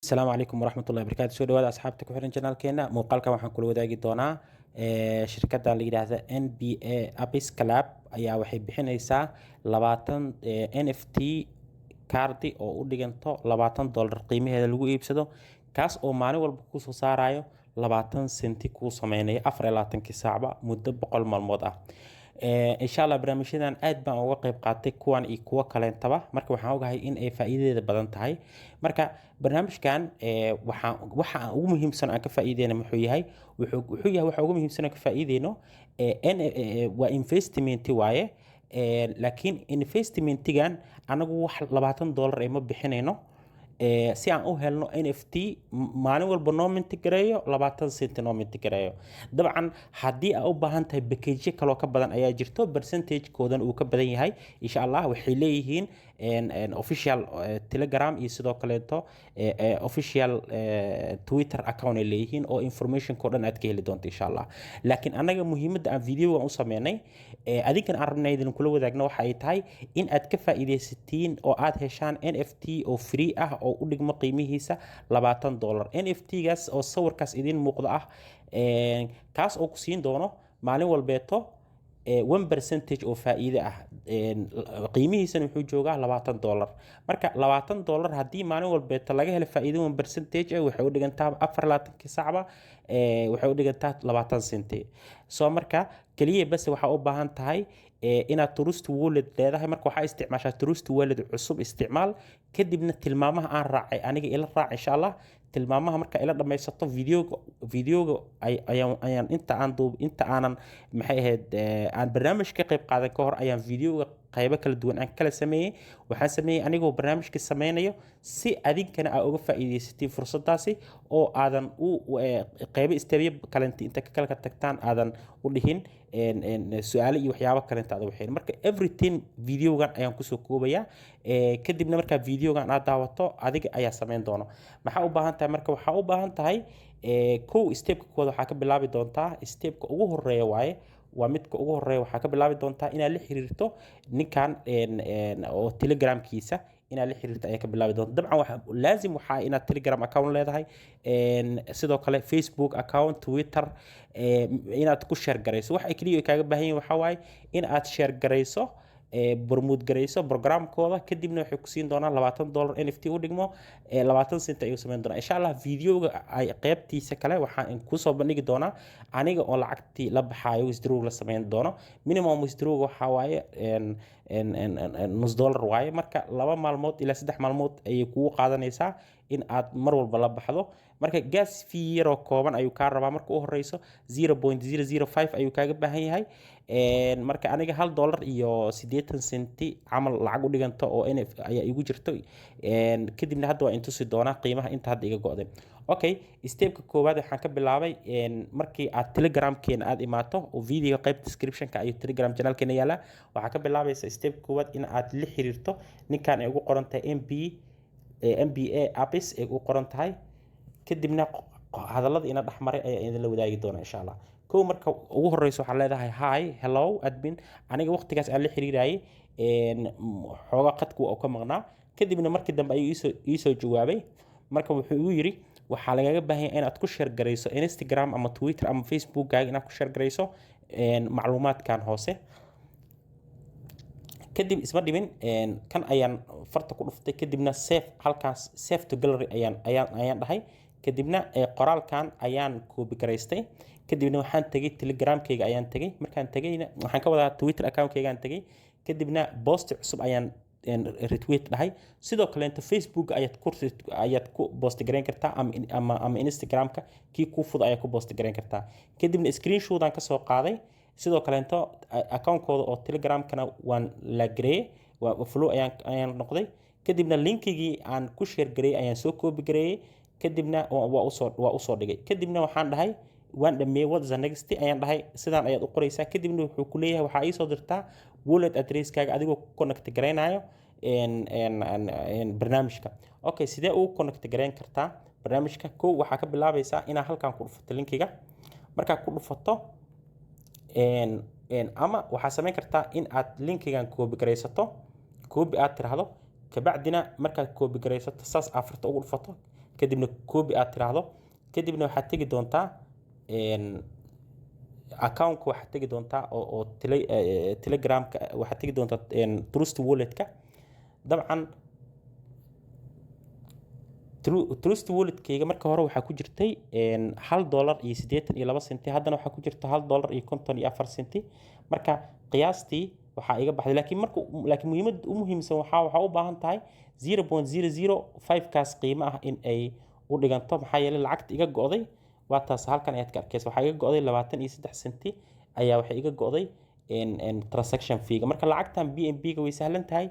السلام عليكم ورحمة الله وبركاته. سو dhawaada asxaabta ku xiran channelkeena. Muuqaalkan waxaan kula wadaagi doonaa shirkadda la yiraahdo NBA Apis Club ayaa waxay bixinaysaa 20 NFT kaardi oo u dhiganto $20 qiimaheeda lagu iibsado, kaas oo maalin walba ku soo saarayo 20 senti ku sameynaya 24 saacba muddo 100 maalmood ah. insha Allah barnaamijyadan aad baan uga qayb qaatay kuwan iyo kuwa kaleentaba, marka waxaan ogahay in ay faa'iidadeeda badan tahay. marka barnaamijkan waxa ugu muhiimsan aan ka faa'iideyno muxuu yahay waxa ugu muhiimsan aan ka faa'iideyno waa investment waaye. laakiin investmentigan anagu wax $20 ay ma bixinayno si aan u helno NFT maalin walba noo mintigareeyo 20 sent noo mintigareeyo. dabcan haddii aad u baahan tahay package kale oo ka badan ayaa jirto, percentage koodan uu ka badan yahay. insha Allah waxay leeyihiin official Telegram iyo sidoo kaleeto official Twitter account ay leeyihiin oo information ko dhan aad ka heli doonto insha Allah. laakiin anaga muhiimadda aan video u sameynay adinkan aan rabnay idin kula wadaagno waxa ay tahay in aad ka faa'iideysatiin oo aad heshaan NFT oo free ah oo u dhigmo qiimihiisa $20. NFT-gaas oo sawirkaas idin muuqda ah kaas oo ku siin doono maalin walbeeto 1% oo faa'iido ah. qiimihiisana wuxuu joogaa $20. marka $20 haddii maalin walbeeto laga helo faa'iido 1% waxay u dhigantaa 24 saacba waxay u dhigantaa 20 senti. soo marka kaliya bas waxa u baahan tahay inaad Trust Wallet leedahay. marka waxaa isticmaashaa Trust Wallet cusub isticmaal, kadibna tilmaamaha aan raacay aniga ila raac insha Allah. tilmaamaha marka ila dhameysato videoga ayaan inta aanan maxay ahayd aan barnaamij ka qayb qaadan ka hor ayaan videoga qaybo kala duwan aan kala sameeyay. waxaan sameeyay anigoo barnaamijka sameynayo si adinkana aad uga faa'iideysatiin fursadaasi oo aadan qaybo istabiyo kale inta ka kala tagtaan aadan u dhihin su'aalo iyo waxyaabo kale inta aad waxeen. marka everything videogan ayaan ku soo koobaya kadibna marka videogan aad daawato adiga ayaa sameyn doona. maxaa u baahan tahay marka waxaa u baahan tahay kow stepka kooda waxaa ka bilaabi doontaa stepka ugu horeeya waaye waa midka ugu horeeya. waxaa ka bilaabi doontaa inaad la xiriirto ninkan oo telegramkiisa inaad la xiriirto ayaa ka bilaabi doonta. dabcan waxaa inaad telegram account leedahay, sidoo kale Facebook account, Twitter inaad ku share garayso. waxa kaliya kaaga baahan yahay waxaa waaye in aad share garayso برمود جريسو برنامج كودا كدبنا حكسين دونا $20 NFT ودقمو 20 سنت أيو سمين دونا. إن شاء الله فيديو قيبتي سكلا وحن كوسو بنيجي دونا عنيجا أول عكتي لبحاي ويزدرو لسمين دونا مينيموم ويزدرو حواي نص دولار واي مركا لبا معلومات إلى 6 معلومات أيكو قاعدة نيسا in aad mar walba la baxdo. marka gas fee yar oo kooban ayuu ka rabaa marka uu horeyso 0.005 ayuu kaaga baahan yahay. marka aniga $1 iyo 80 senti camal lacag u dhiganto oo NF ayaa igu jirto. kadibna hadda waa intusi doonaa qiimaha inta hadda iga go'day. okay stepka koowaad waxaan ka bilaabay markii aad telegramkeena aad imaato oo video qayb descriptionka ayu telegram channelkeena yaala. waxaa ka bilaabaysa stepka koowaad in aad la xiriirto ninkan ay ugu qoran tahay NBA Apis ay u qoran tahay. kadibna hadallada ina dhaxmaray ayaa idin la wadaagi doona insha Allah. kow marka ugu horeyso waxa leedahay hi hello admin. aniga waqtigaas aan la xiriirayay xooga qadku oo ka maqnaa. kadibna markii dambe ayuu ii soo jawaabay. marka wuxuu igu yiri waxaa lagaga baahan yahay inaad ku share garayso Instagram ama Twitter ama Facebook gaaga inaad ku share garayso macluumaadkan hoose. kadib isma dhibin kan ayaan farta ku dhuftay kadibna save halkaas save to gallery ayaan dhahay. kadibna qoraalkan ayaan copy garaystay. kadibna waxaan tagay telegramkayga ayaan tagay. markaan tagayna waxaan ka wadaa Twitter account-kayga aan tagay. kadibna post cusub ayaan retweet dhahay. sidoo kale inta Facebook ayaad ku post gareyn kartaa ama Instagram-ka kii ku fudud ayaad ku post gareyn kartaa. kadibna screenshot aan ka soo qaaday. sidoo kale inta account-kooda oo Telegram-kana waan la gareeyay waa follow ayaan noqday. kadibna linkigii aan ku share gareeyay ayaan soo copy gareeyay. kadibna waa u soo dhigay. kadibna waxaan dhahay waan dhameeyay what's the next ayaan dhahay sidaan ayaad u qoraysaa. kadibna wuxuu ku leeyahay waxa ay soo dirtaa wallet address-kaaga adigoo connect gareynayo barnaamijka. okay sidee ugu connect gareyn kartaa barnaamijka? kow waxaa ka bilaabaysaa inaad halkan ku dhufato linkiga. markaa ku dhufato ama waxaa samayn kartaa in aad linkigan copy garaysato copy aad tiraahdo kabacdina markaad copy garaysato saas afarta ugu dhufato kadibna copy aad tiraahdo kadibna waxaad tegi doontaa account waxaad tegi doontaa oo telegramka waxaad tegi doontaa trust wallet-ka dabcan trust wallet-kayga marka hore waxaa ku jirtay $1.82 haddana waxaa ku jirta $1.54 marka qiyaastii waxaa iga baxday laakiin muhiimada u muhiimsan waxaa u baahan tahay 0.005 kaas qiimo ah in ay u dhiganto maxaa yeelay lacagta iga go'day waa taas halkan ayaad ka arkaysaa waxaa iga go'day 23 senti ayaa waxay iga go'day transaction fee marka lacagtan BNB ga way sahlan tahay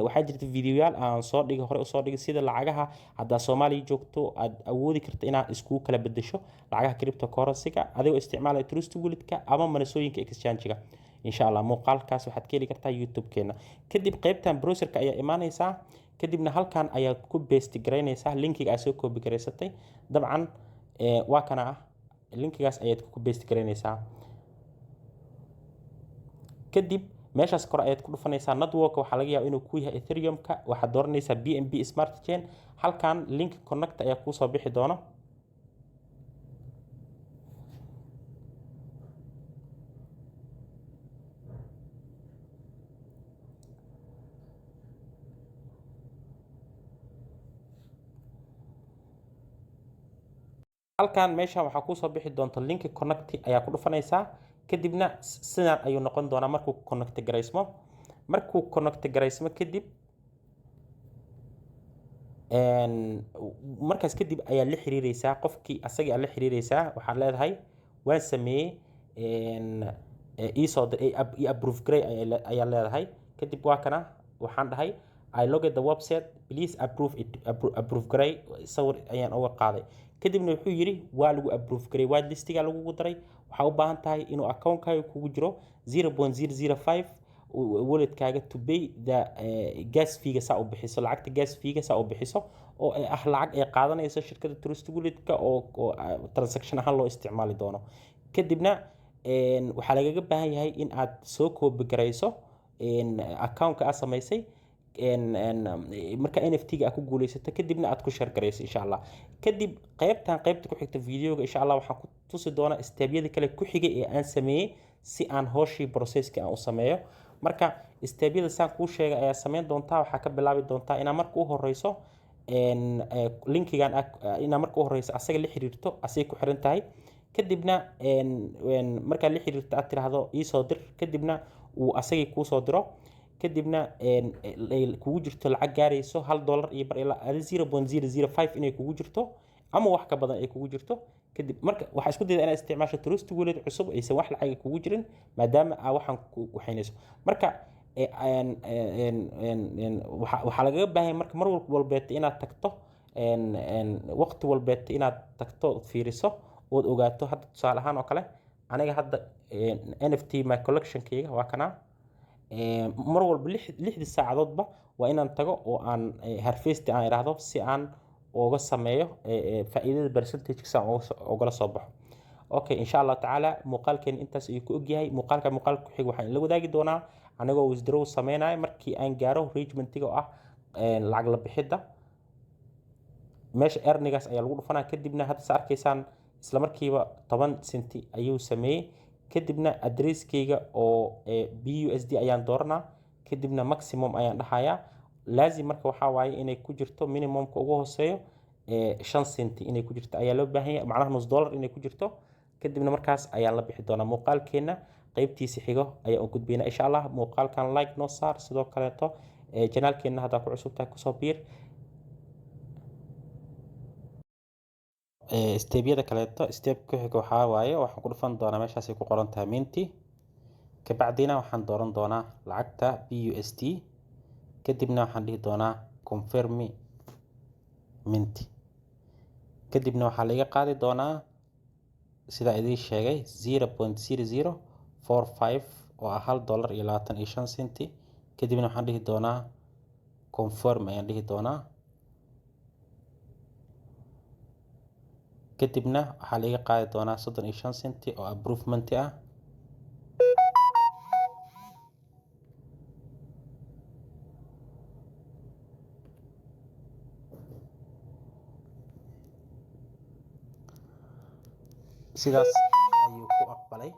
waxaa jirta fiidiyoyaal aan soo dhigay hore u soo dhigay sida lacagaha hadda Soomaaliya joogto aad awoodi karto inaad isku kala bedesho lacagaha cryptocurrency-ga adigoo isticmaalaya Trust Wallet-ka ama manasooyinka exchange-ga insha Allah muuqaalkaas waxaad ka heli kartaa YouTube-keena kadib qaybtan browser-ka ayaa imaanaysaa kadibna halkan ayaad ku paste garaynaysaa linkiga aad soo copy garaysatay dabcan waa kana linkigaas ayaad ku paste garaynaysaa kadib meeshaas kor ayaad ku dhufanaysaa network waxa laga yaabaa inuu ku yahay Ethereum-ka waxaad dooranaysaa BNB Smart Chain halkan link connect ayaa ku soo bixi doona halkan meesha waxaa ku soo bixi doonta link connect ayaa ku dhufanaysaa kadibna sidan ayuu noqon doonaa markuu connect garaysmo kadib markaas kadib ayaa la xiriiraysaa qofkii asaga la xiriiraysaa waxaad leedahay waan sameeyay soo approve gray ayaa leedahay kadib waa kana waxaan dhahay I logged the website please approve gray sawir ayaan uga qaaday kadibna wuxuu yiri waa lagu approve gray waa listiga lagu daray waxa u baahan tahay inuu account-kaaga kugu jiro 0.005 wallet-kaaga to pay the gas fee-ga saa u bixiso lacagta gas fee-ga saa u bixiso oo lacag ay qaadanayso shirkadda Trust Wallet-ka oo transaction ahaan loo isticmaali doono kadibna waxaa lagaga baahan yahay in aad soo copy garayso account-ka aad samaysay marka NFT-ga aad ku guulaysato kadibna aad ku share garayso insha Allah kadib qaybta ku xigta video-ga insha Allah waxaan ku tusi doonaa step-yada kale ku xigay ee aan sameeyay si aan hooshii process-ka aan u sameeyo marka step-yada saan ku sheegay ayaa sameyn doontaa waxaa ka bilaabi doontaa inaa marka u horeyso linkigan inaa marka u horeyso asaga la xiriirto asay ku xiran tahay kadibna marka la xiriirto aad tiraahdo ii soo dir kadibna uu asagii ku soo diro kadibna kugu jirto lacag gaarayso $1 iyo bar ilaa 0.005 inay kugu jirto ama wax ka badan ay kugu jirto kadib marka waxa isku dayda inaad isticmaasho Trust Wallet cusub aysan wax lacag kugu jirin maadaama aad waxan ku waxaynayso marka waxa laga baahay marka mar walbeed inaad tagto waqti walbeed inaad tagto fiiriso oo ogaato hadda tusaale ahaan oo kale aniga hadda NFT my collection-kayga waa kana mar walba 6 saacadoodba waa inaan tago oo aan harvest aan iraahdo si aan uga sameeyo faa'iidada percentage saan uga soo baxo okay insha Allah taala muuqaalkeen intaas ayuu ku ogyahay muuqaalka ku xig waxaan la wadaagi doonaa anagoo withdraw sameynay markii aan gaaro arrangement-iga ah lacag la bixida meesha earningaas ayaa lagu dhufanaa kadibna hadda arkaysaan isla markiiba 10 senti ayuu sameeyay kadibna address-kayga oo BUSD ayaan dooranaa kadibna maximum ayaan dhahayaa laazim marka waxa waaye inay ku jirto minimum-ka ugu hooseeyo 5 senti inay ku jirto ayaa loo baahan yahay macnaha $1 inay ku jirto kadibna markaas ayaan la bixi doonaa muuqaalkeena qaybtiisa xigo ayaa u gudbinaa insha Allah muuqaalkan like noo saar sidoo kale channel-keena hadda ku cusub tahay ku soo biir step-yada kaleeto step ku xiga waxa waaye waxaan ku dhufan doonaa meeshaas ay ku qoran tahay minti ka bacdina waxaan dooran doonaa lacagta BUSD kadibna waxaan dhihi doonaa confirm minti kadibna waxaa laga qaadi doonaa sida idin sheegay 0.0045 oo ah $1.25 kadibna waxaan dhihi doonaa confirm ayaan dhihi doonaa kadibna waxaa laga qaadi doonaa 35 senti oo approvement ah sidaas ayuu ku aqbalay.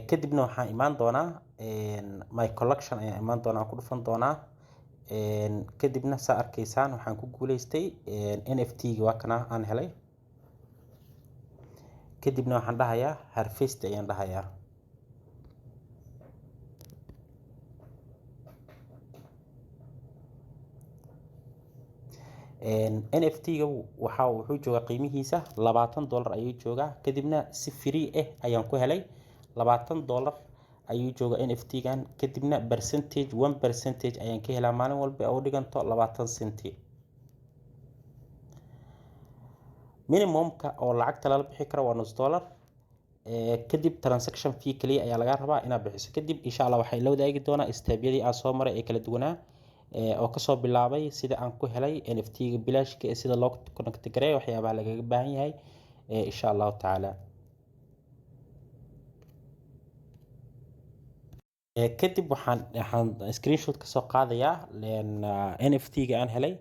kadibna waxaan imaan doonaa my collection ayaan imaan doonaa, ku dhufan doonaa. kadibna saa arkaysaan waxaan ku guuleystay NFT-ga waa kana aan helay. kadibna waxaan dhahayaa harvest ayaan dhahayaa. NFT-ga wuxuu joogaa qiimihiisa $20 ayuu joogaa. kadibna si free ah ayaan ku helay $20 ayuu joogaa NFT-gan. kadibna percentage 1% ayaan ka helaa maalin walba oo dhiganto 20 senti. minimumka oo lacagta lala bixi karo waa $0. kadib transaction fee kaliya ayaa laga rabaa inaad bixiso. kadib insha Allah waxay la wadaagi doonaa steebyadii aan soo maray ee kala duwanaa oo kasoo bilaabay sida aan ku helay NFT-ga bilaashka ee sida loo connect gareeyo waxyaabaha lagaga baahan yahay insha Allah taala. kadib waxaan screenshot ka soo qaadayaa NFT-ga aan helay.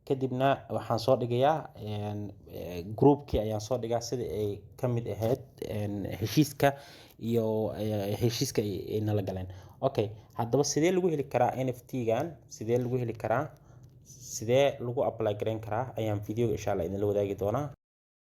kadibna waxaan soo dhigayaa groupkii ayaan soo dhigaa sida ay ka mid ahayd heshiiska iyo heshiiska ay nala galeen. okay, haddaba sidee lagu heli karaa NFT-gan, sidee lagu heli karaa, sidee lagu apply gareyn karaa ayaan video insha Allah idinla wadaagi doonaa.